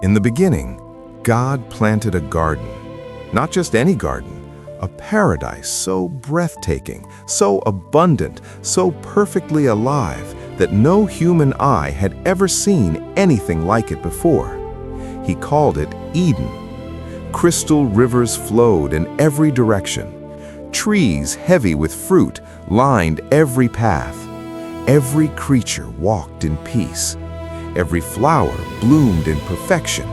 In the beginning, God planted a garden. Not just any garden, a paradise so breathtaking, so abundant, so perfectly alive that no human eye had ever seen anything like it before. He called it Eden. Crystal rivers flowed in every direction. Trees heavy with fruit lined every path. Every creature walked in peace. Every flower bloomed in perfection.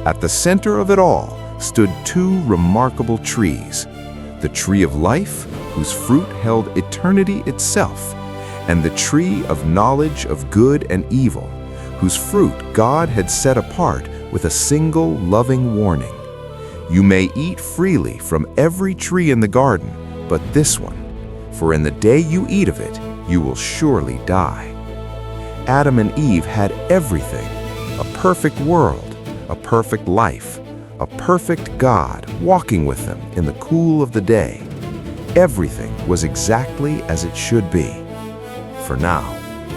At the center of it all stood two remarkable trees, the tree of life, whose fruit held eternity itself, and the tree of knowledge of good and evil, whose fruit God had set apart with a single loving warning. You may eat freely from every tree in the garden, but this one, for in the day you eat of it, you will surely die. Adam and Eve had everything, a perfect world, a perfect life, a perfect God walking with them in the cool of the day. Everything was exactly as it should be. For now,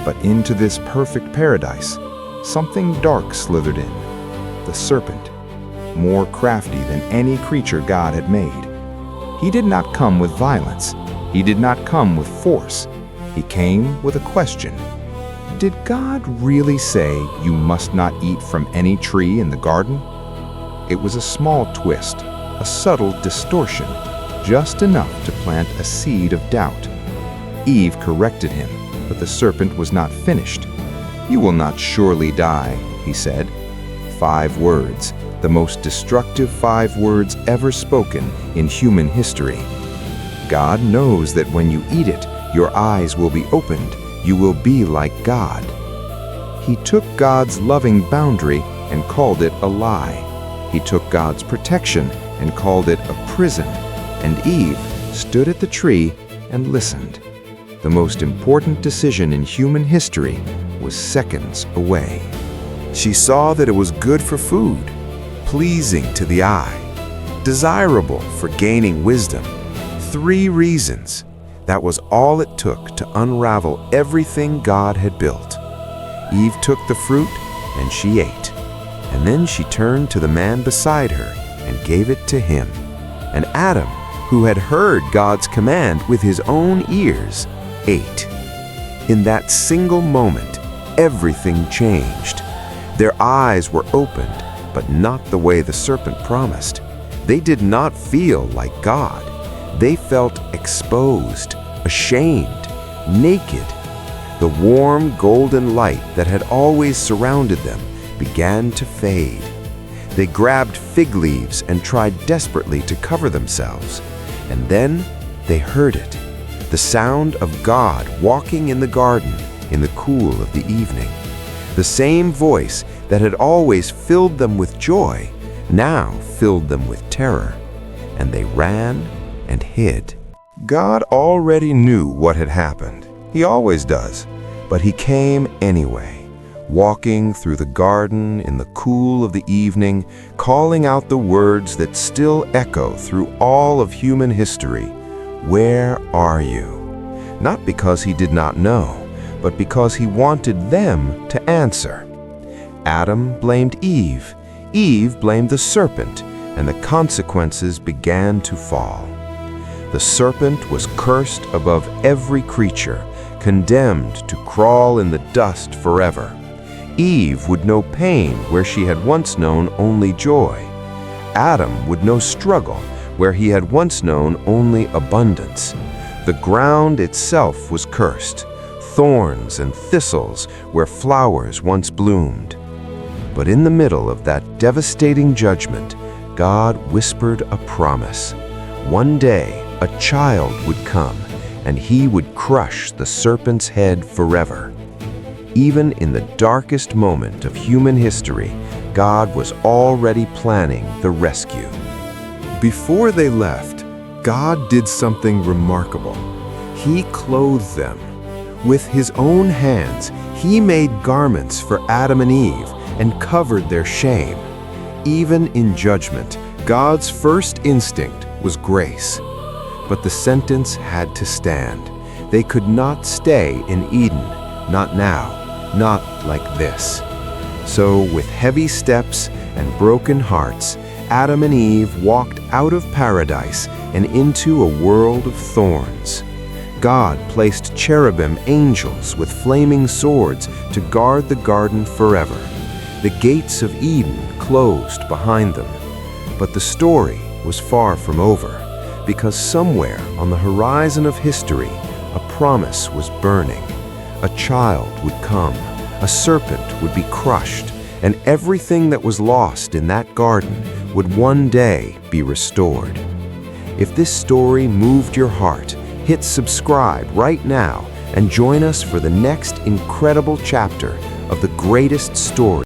but into this perfect paradise, something dark slithered in. The serpent, more crafty than any creature God had made. He did not come with violence. He did not come with force. He came with a question. Did God really say you must not eat from any tree in the garden? It was a small twist, a subtle distortion, just enough to plant a seed of doubt. Eve corrected him, but the serpent was not finished. You will not surely die, he said. 5 words, the most destructive 5 words ever spoken in human history. God knows that when you eat it, your eyes will be opened. You will be like God. He took God's loving boundary and called it a lie. He took God's protection and called it a prison. And Eve stood at the tree and listened. The most important decision in human history was seconds away. She saw that it was good for food, pleasing to the eye, desirable for gaining wisdom. 3 reasons. That was all it took to unravel everything God had built. Eve took the fruit and she ate. And then she turned to the man beside her and gave it to him. And Adam, who had heard God's command with his own ears, ate. In that single moment, everything changed. Their eyes were opened, but not the way the serpent promised. They did not feel like God. They felt exposed, ashamed, naked. The warm golden light that had always surrounded them began to fade. They grabbed fig leaves and tried desperately to cover themselves. And then they heard it, the sound of God walking in the garden in the cool of the evening. The same voice that had always filled them with joy now filled them with terror, and they ran and hid. God already knew what had happened. He always does, but he came anyway, walking through the garden in the cool of the evening, calling out the words that still echo through all of human history. Where are you? Not because he did not know, but because he wanted them to answer. Adam blamed Eve. Eve blamed the serpent, and the consequences began to fall. The serpent was cursed above every creature, condemned to crawl in the dust forever. Eve would know pain where she had once known only joy. Adam would know struggle where he had once known only abundance. The ground itself was cursed, thorns and thistles where flowers once bloomed. But in the middle of that devastating judgment, God whispered a promise. One day, a child would come, and he would crush the serpent's head forever. Even in the darkest moment of human history, God was already planning the rescue. Before they left, God did something remarkable. He clothed them. With his own hands, he made garments for Adam and Eve and covered their shame. Even in judgment, God's first instinct was grace. But the sentence had to stand. They could not stay in Eden, not now, not like this. So, with heavy steps and broken hearts, Adam and Eve walked out of paradise and into a world of thorns. God placed cherubim angels with flaming swords to guard the garden forever. The gates of Eden closed behind them. But the story was far from over, because somewhere on the horizon of history, a promise was burning. A child would come, a serpent would be crushed, and everything that was lost in that garden would one day be restored. If this story moved your heart, hit subscribe right now and join us for the next incredible chapter of the greatest story